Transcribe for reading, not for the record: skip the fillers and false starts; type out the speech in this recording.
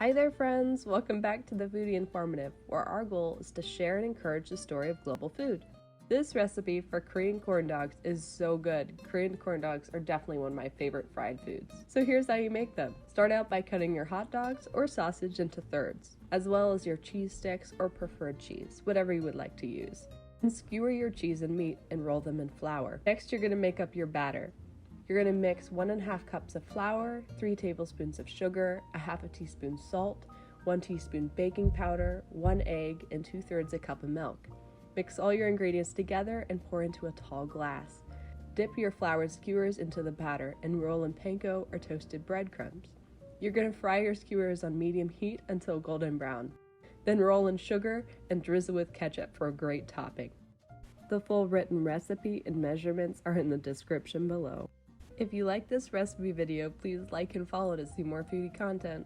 Hi there friends, welcome back to the Foodie Informative, where our goal is to share and encourage the story of global food. This recipe for Korean corn dogs is so good. Korean corn dogs are definitely one of my favorite fried foods. So here's how you make them. Start out by cutting your hot dogs or sausage into thirds, as well as your cheese sticks or preferred cheese, whatever you would like to use. And skewer your cheese and meat and roll them in flour. Next, you're going to make up your batter. You're going to mix 1.5 cups of flour, 3 tablespoons of sugar, a half a teaspoon salt, 1 teaspoon baking powder, 1 egg, and 2/3 a cup of milk. Mix all your ingredients together and pour into a tall glass. Dip your floured skewers into the batter and roll in panko or toasted breadcrumbs. You're going to fry your skewers on medium heat until golden brown. Then roll in sugar and drizzle with ketchup for a great topping. The full written recipe and measurements are in the description below. If you like this recipe video, please like and follow to see more foodie content.